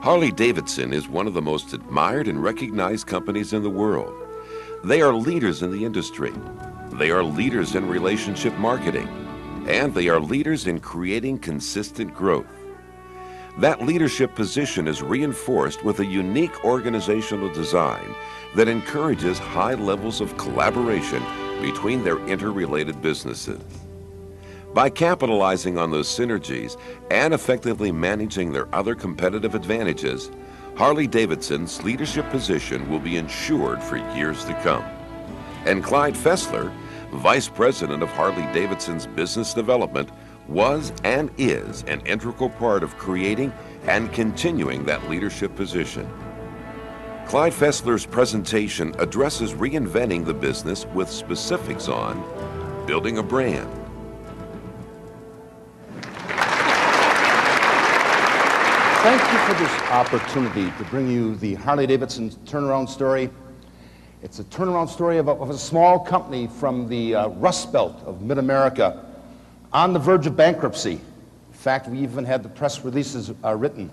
Harley-Davidson is one of the most admired and recognized companies in the world. They are leaders in the industry. They are leaders in relationship marketing. And they are leaders in creating consistent growth. That leadership position is reinforced with a unique organizational design that encourages high levels of collaboration between their interrelated businesses. By capitalizing on those synergies and effectively managing their other competitive advantages, Harley-Davidson's leadership position will be ensured for years to come. And Clyde Fessler, Vice President of Harley-Davidson's business development, was and is an integral part of creating and continuing that leadership position. Clyde Fessler's presentation addresses reinventing the business with specifics on building a brand, Thank you for this opportunity to bring you the Harley-Davidson turnaround story. It's a turnaround story of a small company from the Rust Belt of Mid-America on the verge of bankruptcy. In fact, we even had the press releases written.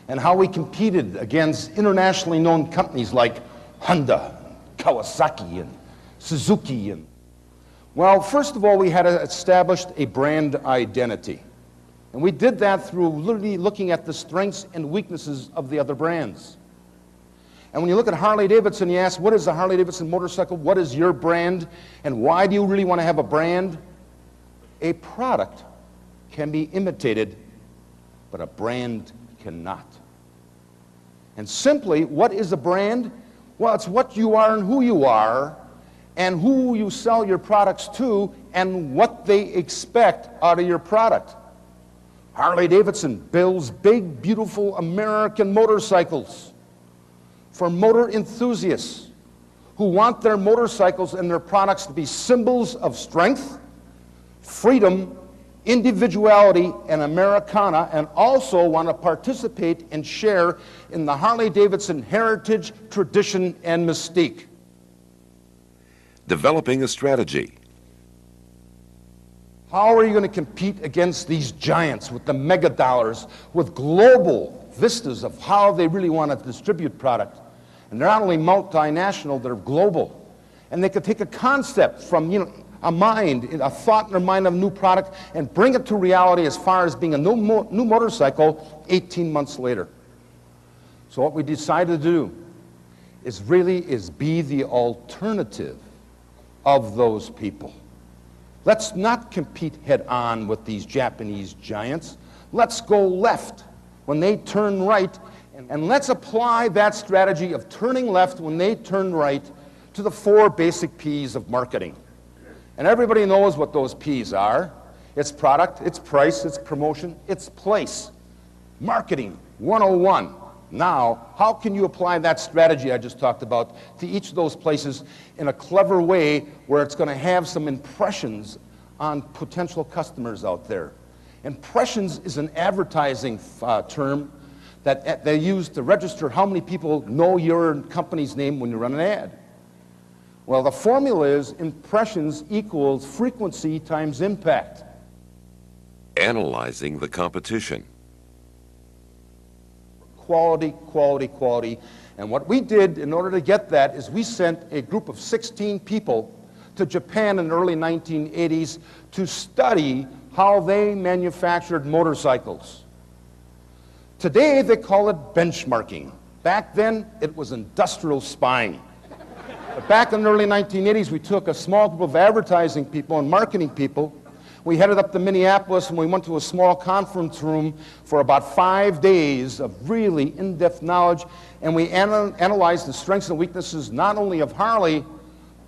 And how we competed against internationally known companies like Honda, Kawasaki, and Suzuki. Well, first of all, we had established a brand identity. And we did that through literally looking at the strengths and weaknesses of the other brands. And when you look at Harley-Davidson, you ask, what is the Harley-Davidson motorcycle? What is your brand? And why do you really want to have a brand? A product can be imitated, but a brand cannot. And simply, what is a brand? Well, it's what you are and who you sell your products to, and what they expect out of your product. Harley-Davidson builds big, beautiful American motorcycles for motor enthusiasts who want their motorcycles and their products to be symbols of strength, freedom, individuality, and Americana, and also want to participate and share in the Harley-Davidson heritage, tradition, and mystique. Developing a strategy. How are you going to compete against these giants with the mega dollars, with global vistas of how they really want to distribute product? And they're not only multinational, they're global. And they could take a concept from, a mind, a thought in their mind of a new product and bring it to reality as far as being a new motorcycle 18 months later. So what we decided to do is be the alternative of those people. Let's not compete head-on with these Japanese giants. Let's go left when they turn right, and let's apply that strategy of turning left when they turn right to the 4 basic P's of marketing. And everybody knows what those P's are. It's product, it's price, it's promotion, it's place. Marketing 101. Now, how can you apply that strategy I just talked about to each of those places in a clever way where it's going to have some impressions on potential customers out there? Impressions is an advertising term that they use to register how many people know your company's name when you run an ad. Well, the formula is impressions equals frequency times impact. Analyzing the competition. Quality, quality, quality. And what we did in order to get that is we sent a group of 16 people to Japan in the early 1980s to study how they manufactured motorcycles. Today they call it benchmarking. Back then it was industrial spying. But back in the early 1980s we took a small group of advertising people and marketing people. We headed up to Minneapolis and we went to a small conference room for about 5 days of really in-depth knowledge, and we analyzed the strengths and weaknesses not only of Harley,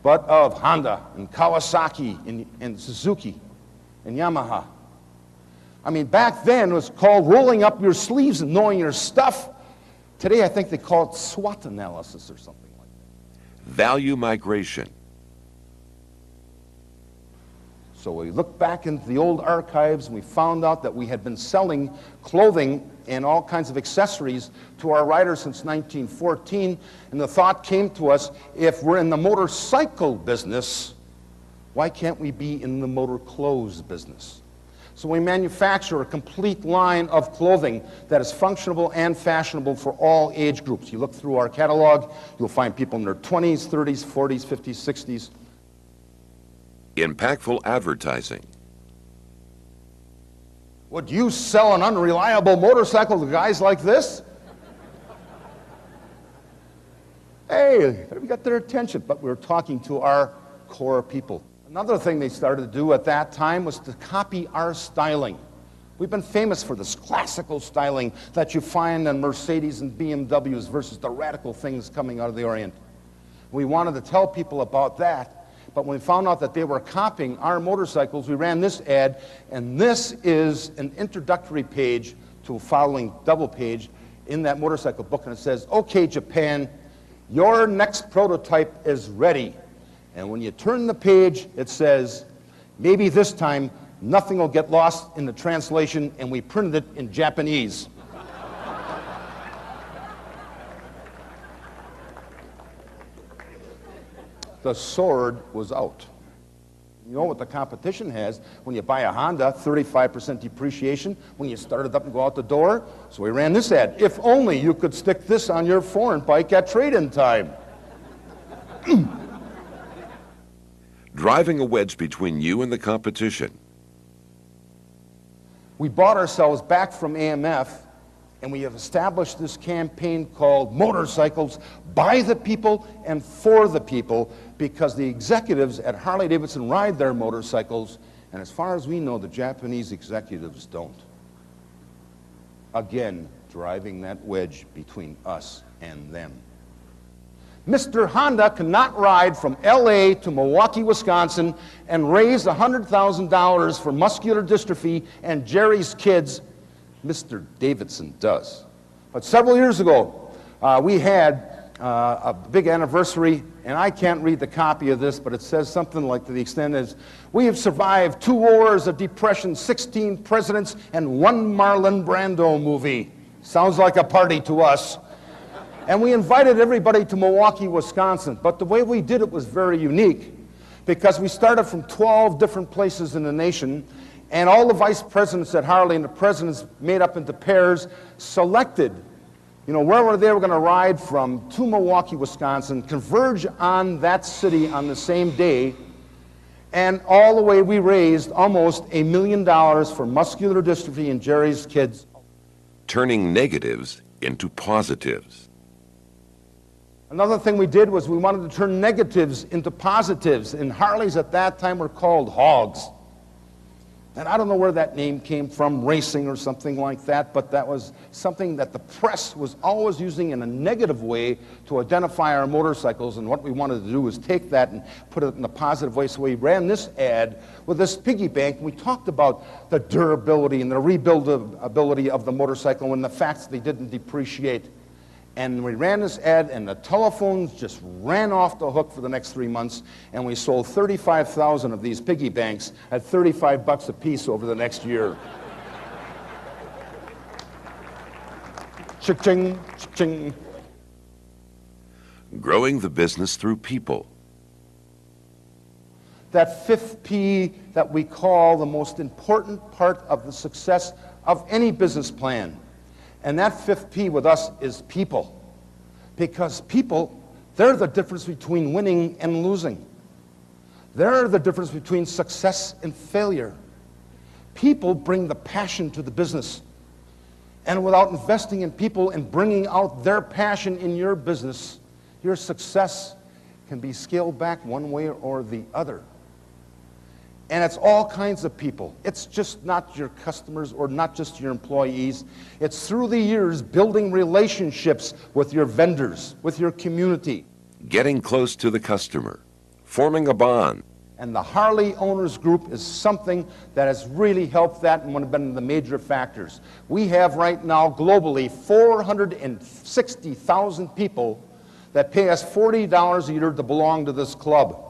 but of Honda and Kawasaki and Suzuki and Yamaha. I mean, back then it was called rolling up your sleeves and knowing your stuff. Today I think they call it SWOT analysis or something like that. Value migration. So we looked back into the old archives and we found out that we had been selling clothing and all kinds of accessories to our riders since 1914, and the thought came to us, if we're in the motorcycle business, why can't we be in the motor clothes business? So we manufacture a complete line of clothing that is functional and fashionable for all age groups. You look through our catalog, you'll find people in their 20s, 30s, 40s, 50s, 60s. Impactful advertising. Would you sell an unreliable motorcycle to guys like this? Hey, we got their attention, but we were talking to our core people. Another thing they started to do at that time was to copy our styling. We've been famous for this classical styling that you find in Mercedes and BMWs versus the radical things coming out of the Orient. We wanted to tell people about that, but when we found out that they were copying our motorcycles, we ran this ad, and this is an introductory page to a following double page in that motorcycle book, and it says, "Okay, Japan, your next prototype is ready." And when you turn the page, it says, "Maybe this time nothing will get lost in the translation," and we printed it in Japanese. The sword was out. You know what the competition has when you buy a Honda, 35% depreciation when you start it up and go out the door. So we ran this ad. "If only you could stick this on your foreign bike at trade-in time." Driving a wedge between you and the competition. We bought ourselves back from AMF, and we have established this campaign called Motorcycles by the People and for the People, because the executives at Harley-Davidson ride their motorcycles, and as far as we know, the Japanese executives don't. Again, driving that wedge between us and them. Mr. Honda cannot ride from LA to Milwaukee, Wisconsin and raise $100,000 for muscular dystrophy and Jerry's kids. Mr. Davidson does. But several years ago, we had a big anniversary, and I can't read the copy of this, but it says something like, to the extent is, "We have survived 2 wars, a depression, 16 presidents, and 1 Marlon Brando movie." Sounds like a party to us. And we invited everybody to Milwaukee, Wisconsin. But the way we did it was very unique, because we started from 12 different places in the nation, and all the vice presidents at Harley and the presidents made up into pairs selected, where they were going to ride from to Milwaukee, Wisconsin, converge on that city on the same day, and all the way we raised almost $1 million for muscular dystrophy and Jerry's kids. Turning negatives into positives. Another thing we did was we wanted to turn negatives into positives, and Harleys at that time were called hogs. And I don't know where that name came from, racing or something like that, but that was something that the press was always using in a negative way to identify our motorcycles, and what we wanted to do was take that and put it in a positive way. So we ran this ad with this piggy bank, and we talked about the durability and the rebuildability of the motorcycle and the fact that they didn't depreciate. And we ran this ad, and the telephones just ran off the hook for the next 3 months, and we sold 35,000 of these piggy banks at $35 a piece over the next year. Cha-ching, cha-ching. Growing the business through people. That 5th P that we call the most important part of the success of any business plan. And that 5th P with us is people. Because people, they're the difference between winning and losing. They're the difference between success and failure. People bring the passion to the business. And without investing in people and bringing out their passion in your business, your success can be scaled back one way or the other. And it's all kinds of people. It's just not your customers or not just your employees. It's through the years building relationships with your vendors, with your community. Getting close to the customer. Forming a bond. And the Harley Owners Group is something that has really helped that and one of the major factors. We have right now globally 460,000 people that pay us $40 a year to belong to this club.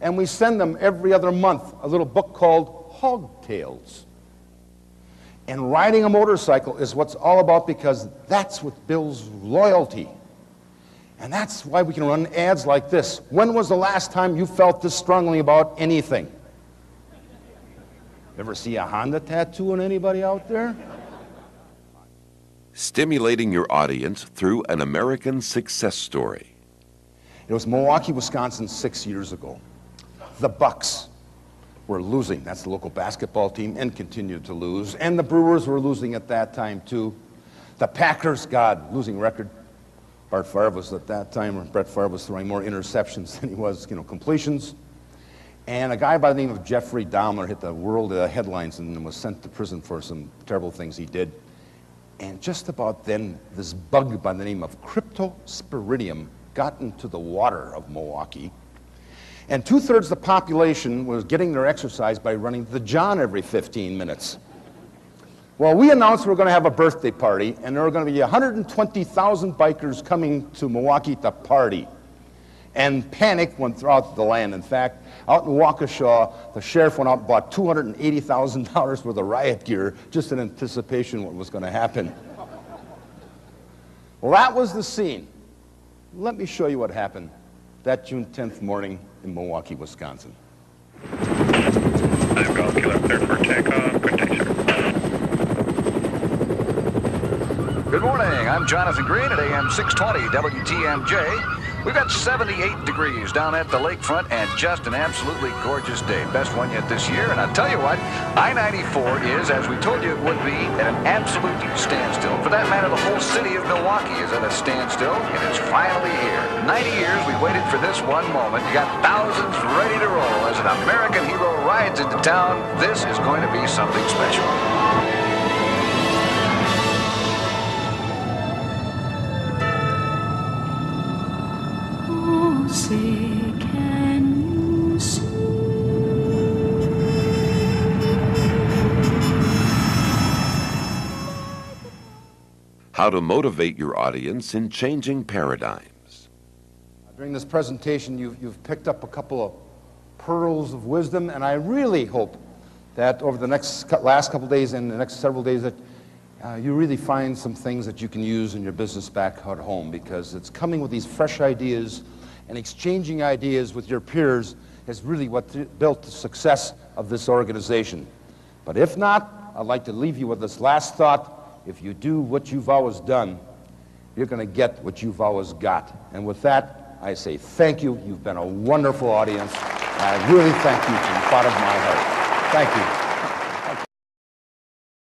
And we send them every other month a little book called Hog Tales. And riding a motorcycle is what's all about, because that's what builds loyalty. And that's why we can run ads like this. When was the last time you felt this strongly about anything? Ever see a Honda tattoo on anybody out there? Stimulating your audience through an American success story. It was Milwaukee, Wisconsin 6 years ago. The Bucks were losing. That's the local basketball team, and continued to lose. And the Brewers were losing at that time, too. The Packers, God, losing record. Brett Favre was at that time, Brett Favre was throwing more interceptions than he was, completions. And a guy by the name of Jeffrey Dahmer hit the world headlines and was sent to prison for some terrible things he did. And just about then, this bug by the name of cryptosporidium got into the water of Milwaukee. And 2/3 of the population was getting their exercise by running the John every 15 minutes. Well, we announced we were going to have a birthday party, and there were going to be 120,000 bikers coming to Milwaukee to party. And panic went throughout the land. In fact, out in Waukesha, the sheriff went out and bought $280,000 worth of riot gear just in anticipation of what was going to happen. Well, that was the scene. Let me show you what happened that June 10th morning in Milwaukee, Wisconsin. I'm Golf Kilo clear for takeoff. Good day, sir. Good morning. I'm Jonathan Green at AM 620 WTMJ. We've got 78 degrees down at the lakefront and just an absolutely gorgeous day. Best one yet this year. And I'll tell you what, I-94 is, as we told you it would be, at an absolute standstill. For that matter, the whole city of Milwaukee is at a standstill, and it's finally here. 90 years we waited for this one moment. You got thousands ready to roll as an American hero rides into town. This is going to be something special. Say, can you see? How to motivate your audience in changing paradigms. During this presentation, you've picked up a couple of pearls of wisdom, and I really hope that over the last couple of days and the next several days that you really find some things that you can use in your business back at home, because it's coming with these fresh ideas and exchanging ideas with your peers is really what built the success of this organization. But if not, I'd like to leave you with this last thought. If you do what you've always done, you're going to get what you've always got. And with that, I say thank you. You've been a wonderful audience. I really thank you from the bottom of my heart. Thank you.